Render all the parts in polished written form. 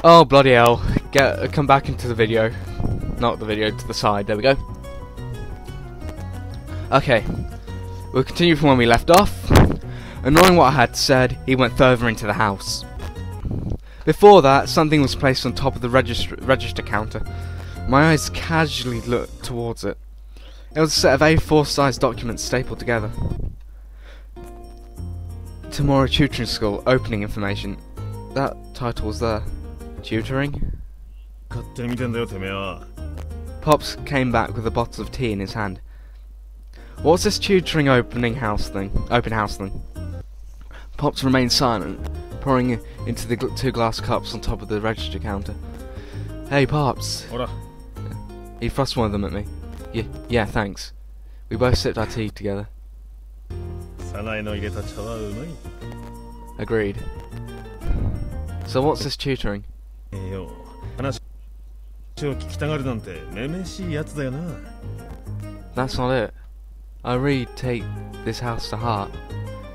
Oh bloody hell! Come back into the video. Not the video, to the side. There we go. Okay, we'll continue from when we left off. And knowing what I had said, he went further into the house. Before that, something was placed on top of the register counter. My eyes casually looked towards it. It was a set of A4-sized documents stapled together. Tomorrow Tutoring School, opening information. That title was there. Tutoring? Pops came back with a bottle of tea in his hand. What's this tutoring open house thing? Pops remained silent, pouring into the 2 glass cups on top of the register counter. Hey Pops. He thrust one of them at me. Yeah, thanks. We both sipped our tea together. Agreed. So what's this tutoring? That's not it. I really take this house to heart.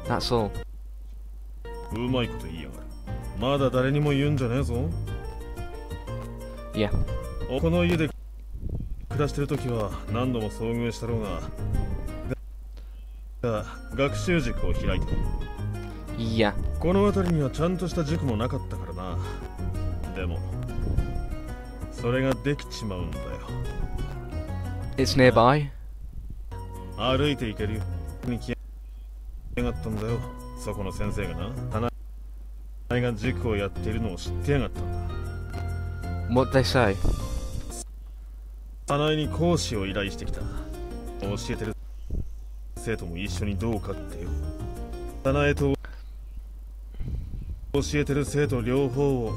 That's all. Yeah. Yeah. It's nearby. What'd they say? Sanae に講師を依頼してきた。教えてる生徒も一緒にどうかってよ。Sanae と教えてる生徒両方を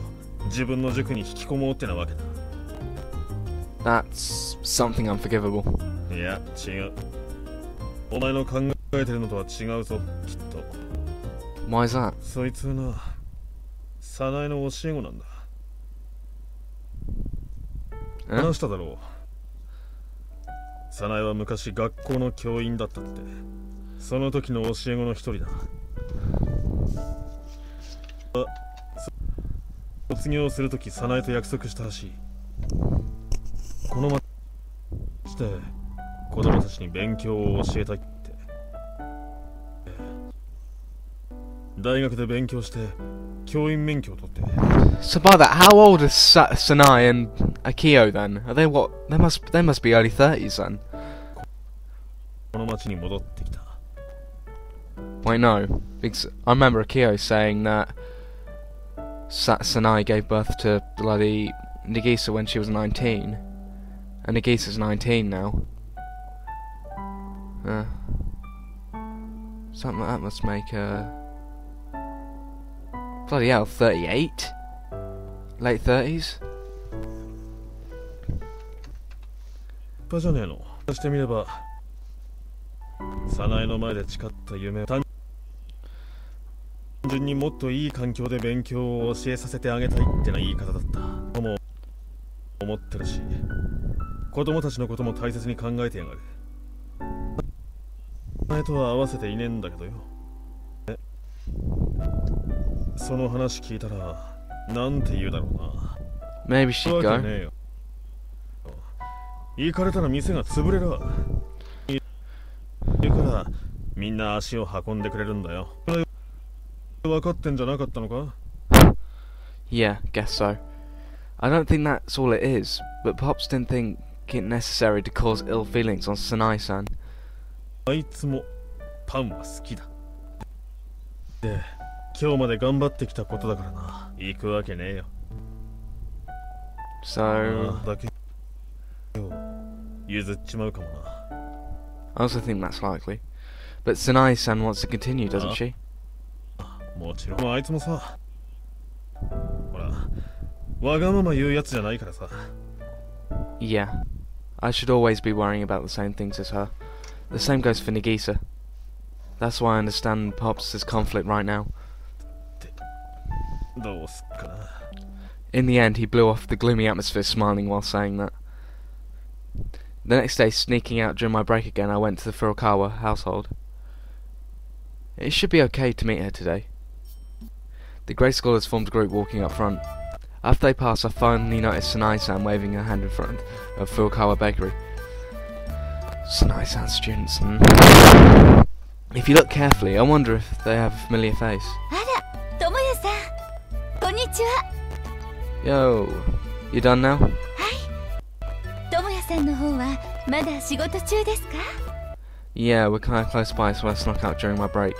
自分の塾に引き込もうってなわけだ。That's something unforgivable. いや、違う。お前の考えてるのとは違うぞ、きっと。Why is that? そいつはな、Sanae の教え子なんだ。話しただろう。Sanae は昔学校の教員だったって。その時の教え子の一人だ。卒業するときSanaeと約束したらしい。この町で子供たちに勉強を教えたいって。大学で勉強して教員免許を取って。So by that, how old is Sanae and Akio then? Are they what? They must be early 30s then. この町に戻ってきた。Wait, no. Because I remember Akio saying that Sanae gave birth to bloody Nagisa when she was 19. And Nagisa's 19 now. Something like that must make her... Bloody hell, 38? Late 30s? バじゃねえの。してみれば、Sanaeの前で誓った夢を単純にもっといい環境で勉強を教えさせてあげたいってな言い方だったとも思ってるし、子供たちのことも大切に考えてやがる。Sanaeとは合わせていねえんだけどよ。その話聞いたらなんて言うだろうな。Maybe she'd go. 行かれたら店が潰れるわ。いるからみんな足を運んでくれるんだよ。分かってんじゃなかったのか？ Yeah, guess so. I don't think that's all it is, but Pops didn't think it necessary to cause ill feelings on Sanae-san. あいつもパンは好きだ。で、今日まで頑張ってきたことだからな。行くわけねえよ。So... だけ譲っちまうかもな。I also think that's likely. But Sanae-san wants to continue, doesn't she? もちろん。あいつもさ、ほら、わがまま言うやつじゃないからさ。Yeah. I should always be worrying about the same things as her. The same goes for Nagisa. That's why I understand Pops' conflict right now. どうすっかな。In the end, he blew off the gloomy atmosphere, smiling while saying that. The next day, sneaking out during my break again, I went to the Furukawa household. It should be okay to meet her today. The grey scholars formed a group walking up front. After they pass, I finally noticed Sanae-san waving her hand in front of Furukawa Bakery. Sanae-san students. If you look carefully, I wonder if they have a familiar face. Yo, you done now? Yeah, we're kinda close by, so I snuck out during my break.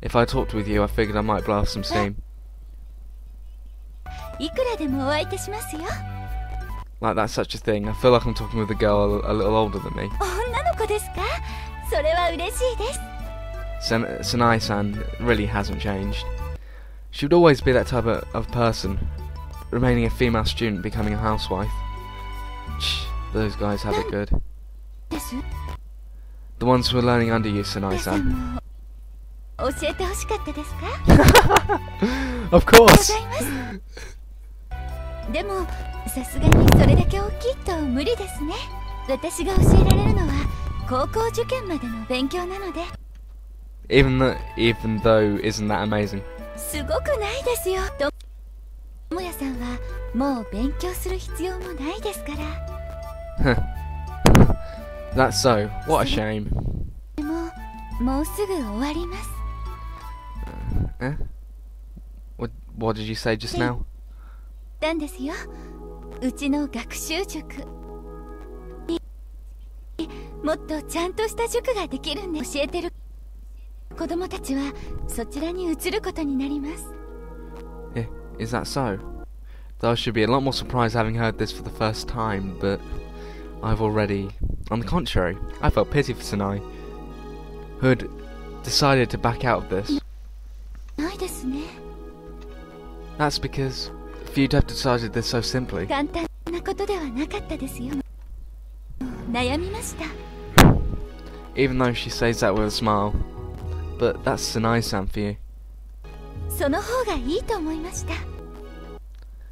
If I talked with you, I figured I might blow off some steam. Like that's such a thing. I feel like I'm talking with a girl a little older than me. Sanae-san really hasn't changed. She would always be that type of person, remaining a female student, becoming a housewife. Those guys have it good. The ones who are learning under you, Sanae-san. Of course! Even though, isn't that amazing? That's so. What a shame. What did you say just now? Is that so? Though I should be a lot more surprised having heard this for the first time, but I've already... On the contrary, I felt pity for Sanae, who had decided to back out of this. That's because if you'd have decided this so simply... Even though she says that with a smile, but that's Sanae-san for you.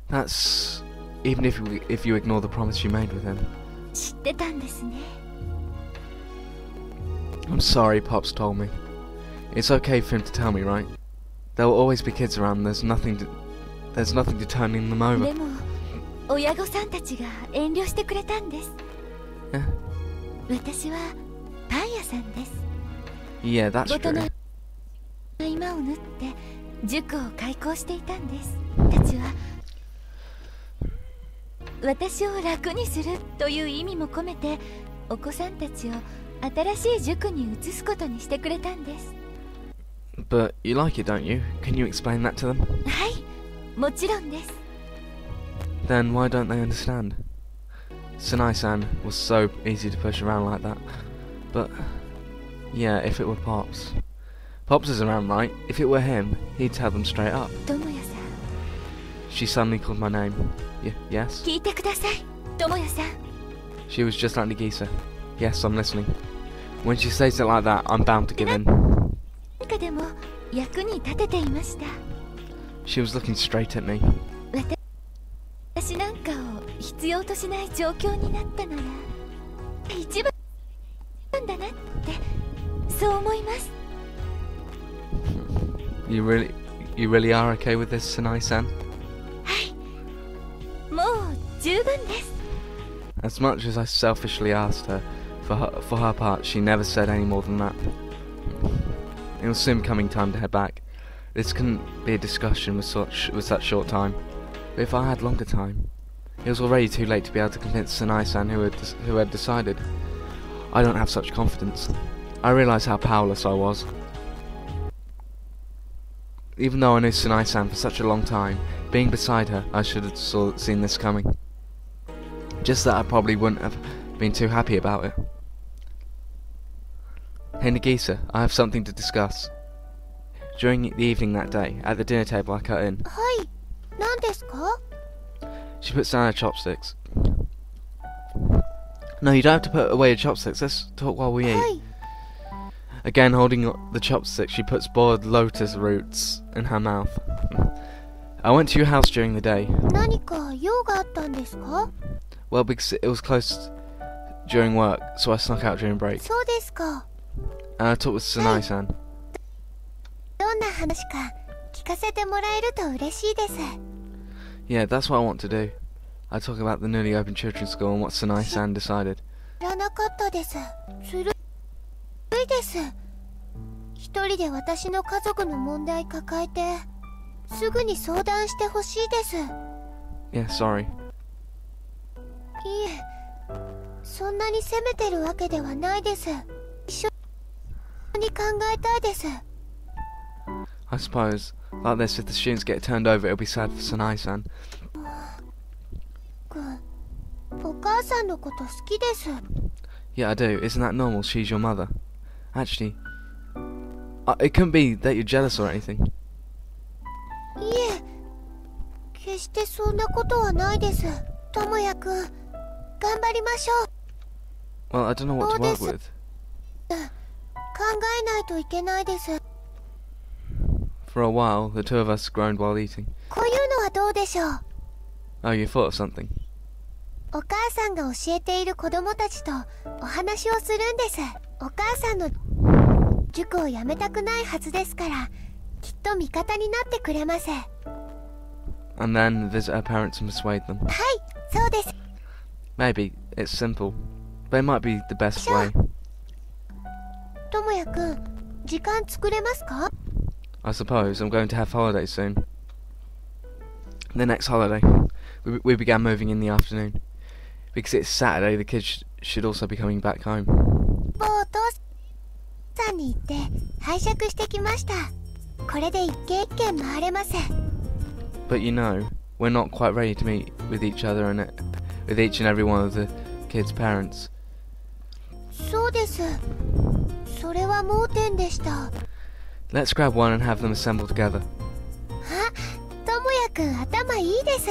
That's even if you ignore the promise you made with him. I'm sorry, Pops told me. It's okay for him to tell me, right? There will always be kids around. There's nothing to turning them over. Yeah, that's true. But you like it, don't you? Can you explain that to them? Then why don't they understand? Sanae-san was so easy to push around like that. But yeah, if it were Pops. Pops is around, right? If it were him, he'd tell them straight up. She suddenly called my name. Yes? She was just like Nagisa. Yes, I'm listening. When she says it like that, I'm bound to give in. She was looking straight at me. You really are okay with this, Sanae-san? As much as I selfishly asked her, for her part, she never said any more than that. It was soon coming time to head back. This couldn't be a discussion with such short time. But if I had longer time, it was already too late to be able to convince Sanae-san who had decided. I don't have such confidence. I realised how powerless I was. Even though I knew Sanae-san for such a long time, being beside her, I should have seen this coming. Just that I probably wouldn't have been too happy about it. Hey Nagisa, I have something to discuss. During the evening that day, at the dinner table I cut in. She puts down her chopsticks. No, you don't have to put away your chopsticks, let's talk while we eat. Again, holding the chopsticks, she puts boiled lotus roots in her mouth. I went to your house during the day. Well, because it was closed during work, so I snuck out during break. And I talked with Sanae-san. Yeah, that's what I want to do. I talk about the newly opened children's school and what Sanae-san decided. 知らなかったです。ずるいです。一人で私の家族の問題抱えて、すぐに相談してほしいです。Yeah, sorry. いえ、そんなに責めてるわけではないです。一緒に考えたいです。I suppose, like this, if the students get turned over, it'll be sad for Sanae-san. お母さんのこと好きです。Yeah, I do. Isn't that normal? She's your mother. Actually, it couldn't be that you're jealous or anything. いえ、決してそんなことはないです。智也くん、頑張りましょう。 Well, I don't know what to work with. 考えないといけないです。 For a while, the two of us groaned while eating. こういうのはどうでしょう。 Oh, you thought of something? お母さんが教えている子供たちとお話をするんです。お母さんの塾を辞めたくないはずですから、きっと味方になってくれます。はい、 And then visit her parents and persuade them. そうです。 Maybe. It's simple. But it might be the best way. 智也くん、時間作れますか？ I suppose. I'm going to have holidays soon. The next holiday. We began moving in the afternoon. Because it's Saturday, the kids should also be coming back home. お父さんに行って拝借してきました。これで一軒一軒回れます。 But you know, we're not quite ready to meet with each other and with each and every one of the kids' parents. そうです。それは盲点でした。 Let's grab one and have them assemble together. あ、智也くん頭いいです。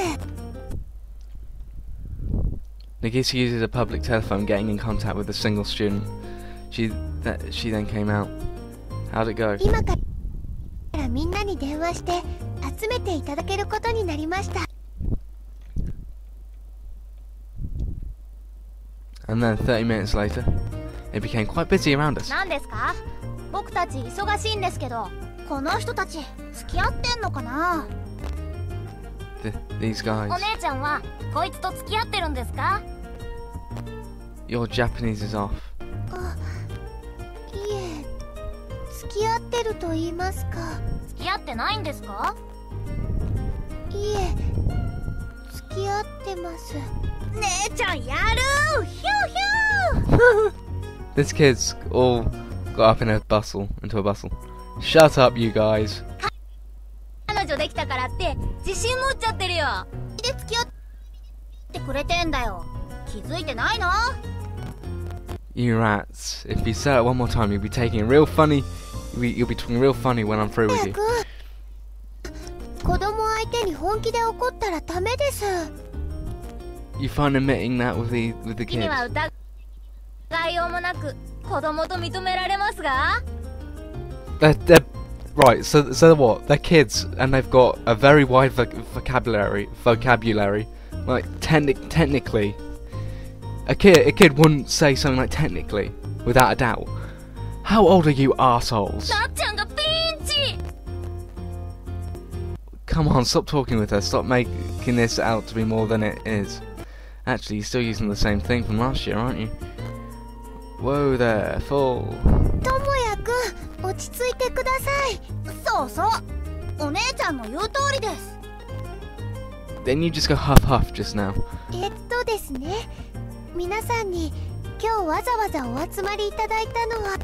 Nagisa uses a public telephone getting in contact with a single student. She then came out. How'd it go? 今からみんなに電話して集めていただけることになりました。 And then 30 minutes later, it became quite busy around us. 何ですか？僕たち忙しいんですけど、この人たち付き合ってんのかな？ These guys. お姉ちゃんはこいつと付き合ってるんですか？ Your Japanese is off. あ、いえ、付き合ってると言いますか。付き合ってないんですか？いえ、付き合ってます。姉ちゃんやるー！ヒューヒュー！ These kids all got up into a bustle. Shut up, you guys. 彼女できたからって自信持っちゃってるよ。で付き合ってくれてんだよ。気づいてないの？ You rats. If you say it one more time, you'll be taking it real funny. You'll be talking real funny when I'm through with you. 子供相手に本気で怒ったらダメです。 You find admitting that with the 君 kids? は疑いようもなく子供と認められますが？ They're right. So what? They're kids and they've got a very wide vocabulary. Like technically, a kid wouldn't say something like technically without a doubt. How old are you assholes? なっちゃんがピンチ！ Come on, stop talking with her. Stop making this out to be more than it is. Actually, you're still using the same thing from last year, aren't you? Whoa there, fool. 智也くん、落ち着いてください。そうそう、お姉ちゃんの言う通りです。 Then you just go huff huff just now. ですね、皆さんに今日わざわざお集まりいただいたのは、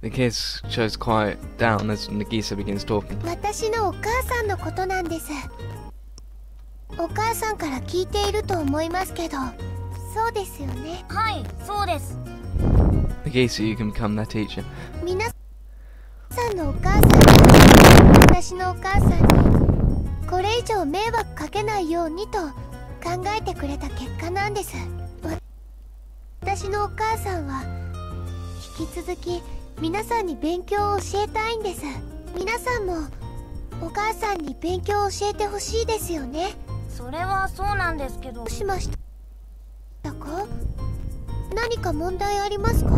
The kids shows quiet down as Nagisa begins talking. 私のお母さんのことなんです。お母さんから聞いていると思いますけど、そうですよね。はい、そうです。 Nagisa, you can become their teacher. 皆さんのお母さんが私のお母さんにこれ以上迷惑かけないようにと考えてくれた結果なんです。私のお母さんは引き続き皆さんに勉強を教えたいんです。皆さんもお母さんに勉強を教えてほしいですよね。それはそうなんですけど。どうしましたか？何か問題ありますか？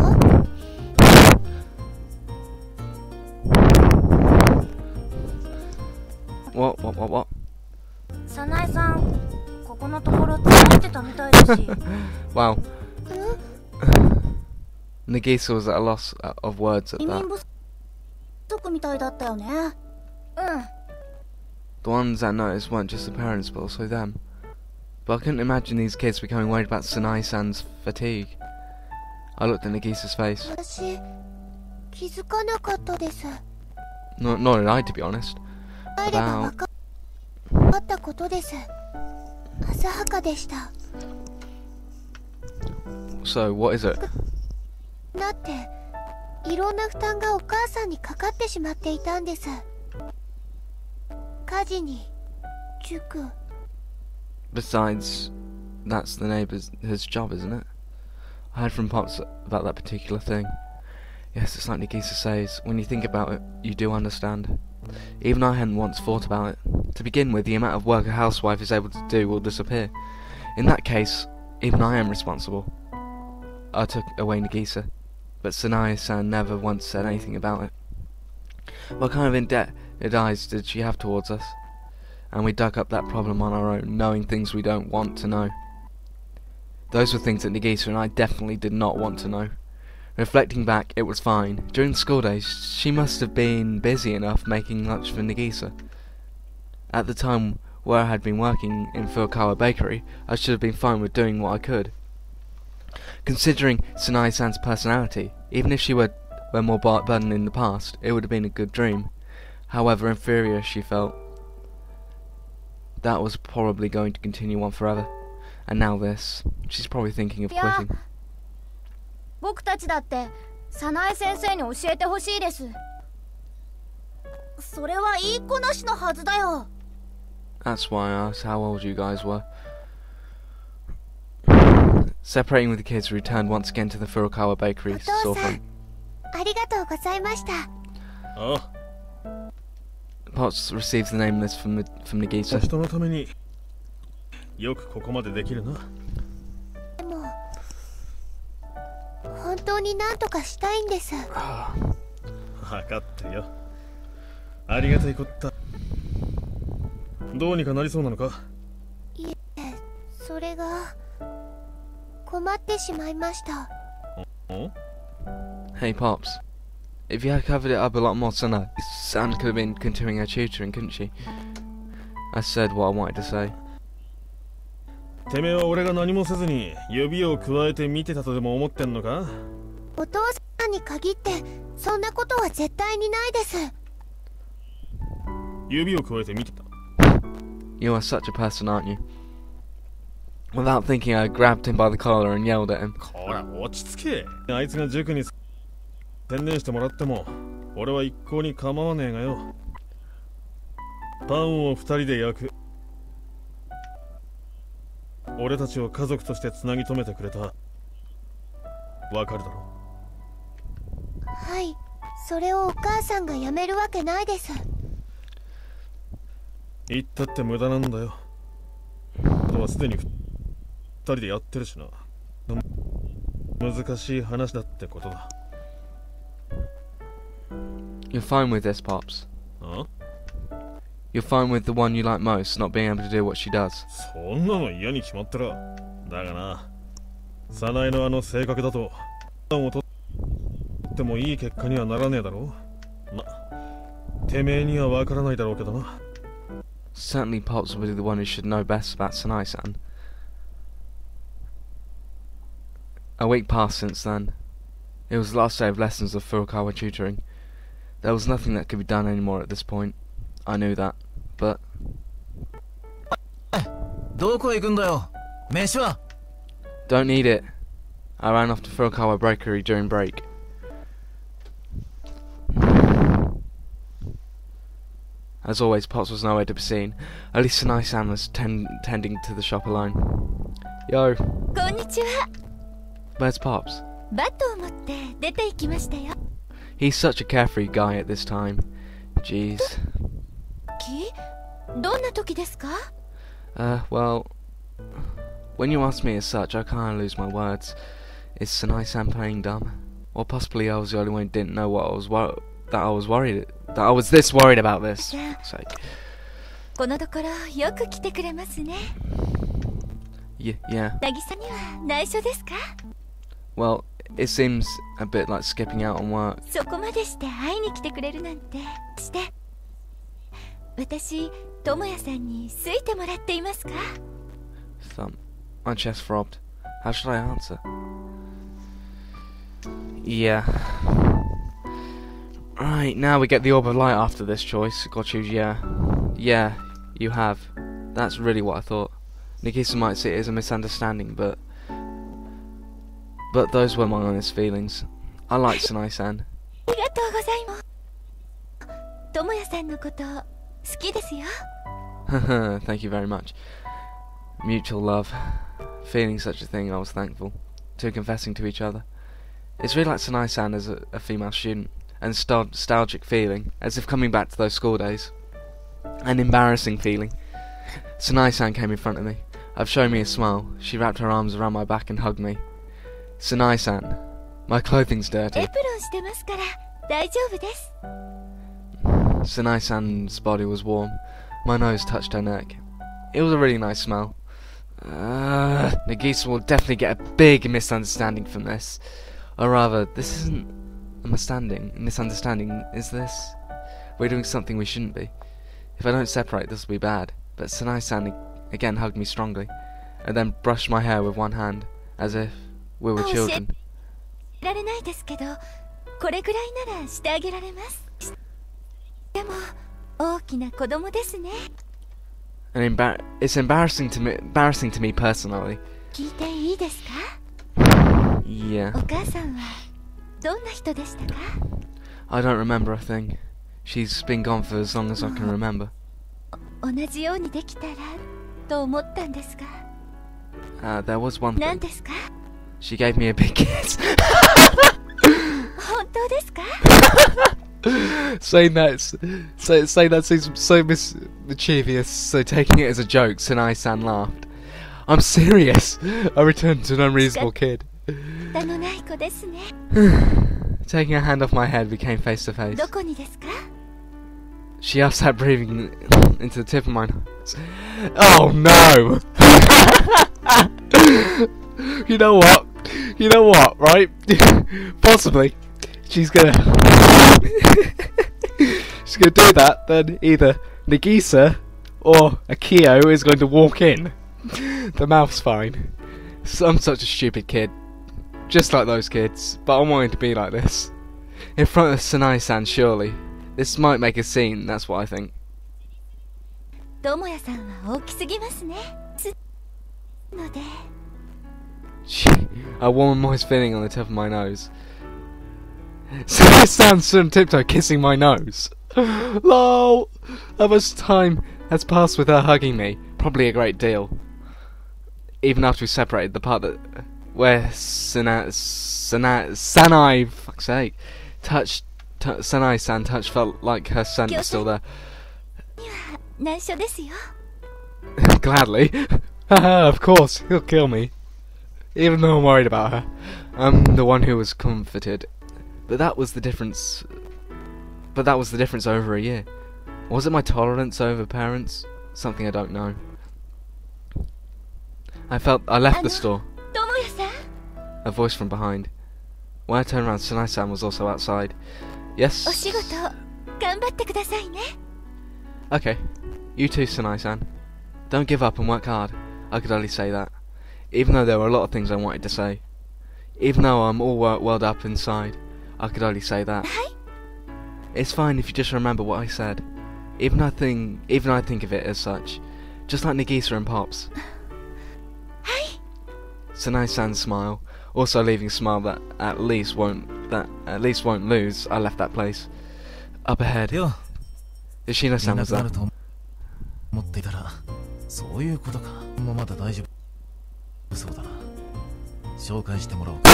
What? 佐早苗さん、ここのところ疲れてたみたいだし。Wow. Nagisa was at a loss of words at 移民 that. 不足みたいだったよね。The ones that noticed weren't just the parents, but also them. But I couldn't imagine these kids becoming worried about Sanae-san's fatigue. I looked at Nagisa's face. 私気づかなかったです。Nor did I, to be honest. 帰れば分かったことです。浅はかでした。So, what is it? だっていろんな負担がお母さんにかかってしまっていたんです。家事に塾。 Besides, that's the neighbour's his job, isn't it? I heard from Pops about that particular thing. Yes, it's like Nagisa says, when you think about it, you do understand. Even I hadn't once thought about it. To begin with, the amount of work a housewife is able to do will disappear. In that case, even I am responsible. I took away Nagisa, but Sanae-san never once said anything about it. What kind of indebted eyes did she have towards us? And we dug up that problem on our own, knowing things we don't want to know. Those were things that Nagisa and I definitely did not want to know. Reflecting back, it was fine. During the school days, she must have been busy enough making lunch for Nagisa. At the time where I had been working in Furukawa Bakery, I should have been fine with doing what I could. Considering Sanae-san's personality, even if she were more burdened in the past, it would have been a good dream. However inferior she felt, that was probably going to continue on forever. And now this. She's probably thinking of quitting. 僕たちだって早苗先生に教えてほしいです。それはいい子なしのはずだよ。 That's why I asked how old you guys were. Separating with the kids, we returned once again to the Furukawa Bakery お父さ storefront. ん、ありがとうございました。あ Potts receives the name list from Nagisa. 人のためによくここまでできるな。でも本当に何とかしたいんです。分かってるよ。ありがたいこった。どうにかなりそうなのか？いえ、それが困ってしまいました。Hey Pops, if you had covered it up a lot more, Sanae could have been continuing her tutoring, couldn't she? I said what I wanted to say. てめえは俺が何もせずに指をくわえて見てたとでも思ってんのか？お父さんに限ってそんなことは絶対にないです。指をくわえて見てた。You are such a person, aren't you? Without thinking, I grabbed him by the collar and yelled at him. こら落ち着け。あいつが塾に専念してもらっても俺は一向に構わねえがよ。パンを二人で焼く。俺たちを家族としてつなぎ止めてくれた。わかるだろ？はい、それをお母さんがやめるわけないです。言ったって無駄なんだよ。とはすでに二人でやってるしな。難しい話だってことだ。You're fine with this, Pops. あ？ You're fine with the one you like most, not being able to do what she does. そんなの嫌に決まってら。だがな、早苗のあの性格だとパンを取ってもいい結果にはならねえだろう。ま、てめえにはわからないだろうけどな。Certainly Pops would be the one who should know best about Sanae-san. A week passed since then. It was the last day of lessons of Furukawa tutoring. There was nothing that could be done anymore at this point. I knew that, but... どこ行くんだよ。飯は？ Don't need it. I ran off to Furukawa Bakery during break. As always, Potts was nowhere to be seen. At least Sanae-san was tending to the shop alone. Yo, こんにちは。 where's Pops? バットを持って出て行きましたよ。 He's such a carefree guy at this time. Jeez. どんな時ですか？ Well... When you ask me as such, I kinda lose my words. Is Sanae-san playing dumb? Or possibly I was the only one who didn't know what I was this worried about this. Sake. このところよく来てくれますね。Yeah. 渚には内緒ですか？ Well, it seems a bit like skipping out on work. そこまでして会いに来てくれるなんて。私、智也さんに好いてもらっていますか？ Thump. My chest throbbed. How should I answer? Yeah. Right, now we get the orb of light after this choice. Got choose yeah. Yeah, you have. That's really what I thought. Nagisa might see it as a misunderstanding, but those were my honest feelings. I like Sanae-san. ありがとうございます。智也さんのこと好きですよ。Thank you very much. Mutual love. Feeling such a thing, I was thankful. Two confessing to each other. It's really like Sanae-san as a female student. And nostalgic feeling, as if coming back to those school days. An embarrassing feeling. Sanae-san came in front of me. I've shown me a smile. She wrapped her arms around my back and hugged me. Sanae-san, my clothing's dirty. エプロンしてますから大丈夫です。Sanae-san's body was warm. My nose touched her neck. It was a really nice smell. Nagisa will definitely get a big misunderstanding from this. Or rather, this isn't a misunderstanding, is this? We're doing something we shouldn't be. If I don't separate, this will be bad. But Sanae-san again hugged me strongly, and then brushed my hair with one hand, as if we were children. られないですけど、これぐらいならしてあげられます。でも大きな子供ですね。And it's embarrassing to me personally. 聞いていいですか？ Yeah. お母さんはどんな人でしたか？ I don't remember a thing. She's been gone for as long as I can remember. 同じようにできたらと思ったんですが。There was one 何 thing. ですか？ She gave me a big kiss. 本当ですか？ saying that seems so mischievous, so taking it as a joke, Sanae-san laughed. I'm serious. I returned to an unreasonable kid. 下のない子ですね。 Taking her hand off my head, we came face to face. どこにですか？ She asked that, breathing into the tip of my nose. Oh no! You know what, right? Possibly. She's gonna do that, then either Nagisa or Akio is going to walk in. The mouth's fine. I'm such a stupid kid. Just like those kids, but I'm wanting to be like this. In front of Sanae-san, surely. This might make a scene, that's what I think. 智也さんは大きすぎますね。ので。A warm moist feeling on the tip of my nose. Sanae-san stood on tiptoe kissing my nose. Lol! How much time has passed with her hugging me? Probably a great deal. Even after we separated, the part that where Sanae, fuck's sake, Sanae-san touch felt like her scent was still there. 内緒ですよ。 Gladly. Haha, of course, he'll kill me. Even though I'm worried about her. I'm the one who was comforted. But that was the difference over a year. Was it my tolerance over parents? Something I don't know. I left the store. 智也さん。 A voice from behind. When I turned around, Sanae-san was also outside. Yes? お仕事頑張ってくださいね。 Okay. You too, Sanae-san. Don't give up and work hard. I could only say that. Even though there were a lot of things I wanted to say. Even though I'm all welled up inside, I could only say that. はい。 It's fine if you just remember what I said. Even I think of it as such. Just like Nagisa and Pops. はい。 Sanae-san's smile, also leaving a smile that at least won't lose. I left that place. Up ahead, よ、 Yoshino-san な was くな there. ると思っていたら、そういうことか。もうまだ大丈夫そうだな。紹介してもらおうか。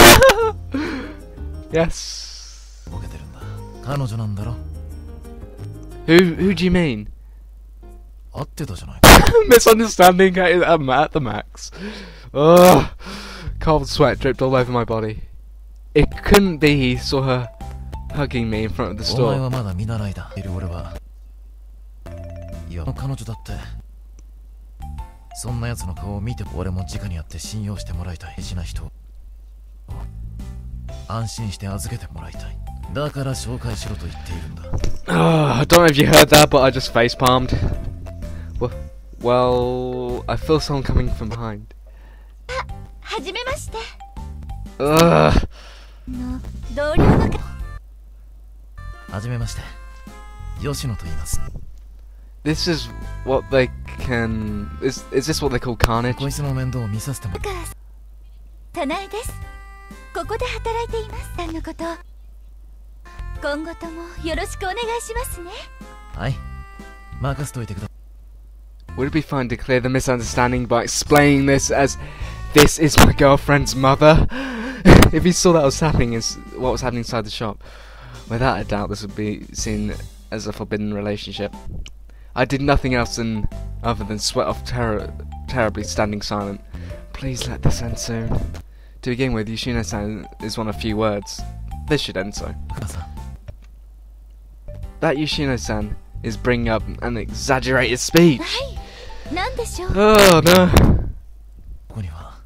Yes. ボケてるんだ。彼女なんだろ。 Who do you mean? 会ってたじゃないか。 Misunderstanding at the max. Ugh. Cold sweat dripped all over my body. It couldn't be he saw her hugging me in front of the お前 store. はまだ見習いだ。俺はいや彼女だってそんな奴の顔を見て俺も直に会って信用してもらいたい。大事な人を安心して預けてもらいたい。だから紹介しろと言っているんだ。I don't know if you heard that, but I just face palmed. Well, I feel someone coming from behind. はじめまして。Ugh. の同僚のか。はじめまして。吉野と言います。This is what they can. Is this what they call こ carnage? いつの面倒を見させてもらう。サナエです。ここで働いています。さんのこと今後ともよろしくお願いしますね。はい。任せといてください。Would it be fine to clear the misunderstanding by explaining this as this is my girlfriend's mother? If he saw that was happening, is what was happening inside the shop, without a doubt, this would be seen as a forbidden relationship. I did nothing else other than sweat off terribly, standing silent. Please let this end soon. To begin with, Yoshino-san is one of few words. This should end so. 母さん。That Yoshino-san is bringing up an exaggerated speech. なんでしょう。Oh no. ここには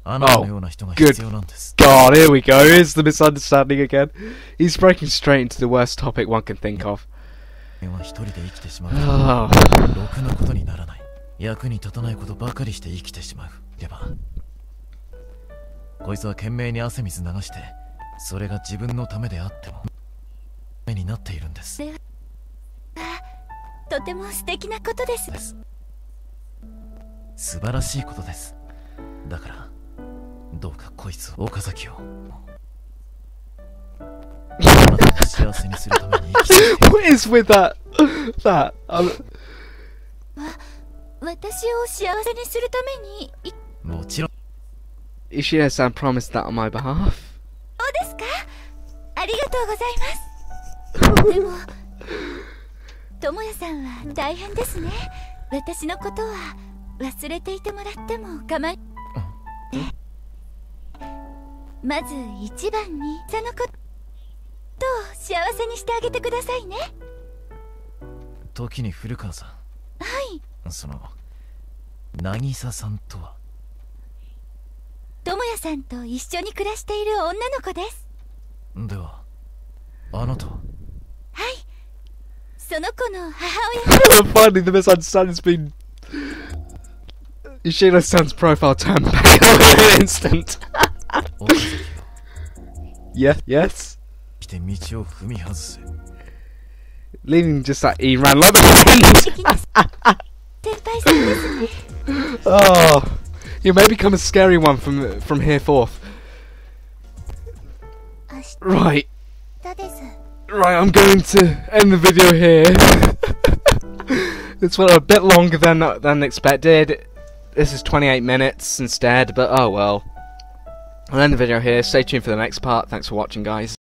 あなたのような人が必要なんです。God, here we go. Here's the misunderstanding again. He's breaking straight into the worst topic one can think of. は一人で生きてしまう。 Oh. ろくなことにならない。役に立たないことばかりして生きてしまう。では、こいつは懸命に汗水流して、それが自分のためであっても目になっているんです。とても素敵なことです。素晴らしいことです。だからどうかこいつ岡崎をあなたを幸せにするために生きている。What is with that? That? 私を幸せにするためにもちろん。Yoshino-san promised that on my behalf. そうですか。ありがとうございます。でも智也さんは大変ですね。私のことは忘れていてもらっても構いまず一番にそのことを幸せにしてあげてくださいね。時に古川さん。はい。その渚さんとは智也さんと一緒に暮らしている女の子です。ではあなたは。はい、その子の母親。Finally, the misunderstanding's been. Yoshino-san's profile turned back in an instant. Yeah, yes. 来て道を踏み外せ。 Leaving just that he ran like the Oh, you may become a scary one from here forth. Right. Right, I'm going to end the video here. This went a bit longer than expected. This is 28 minutes instead, but oh well. I'll end the video here. Stay tuned for the next part. Thanks for watching, guys.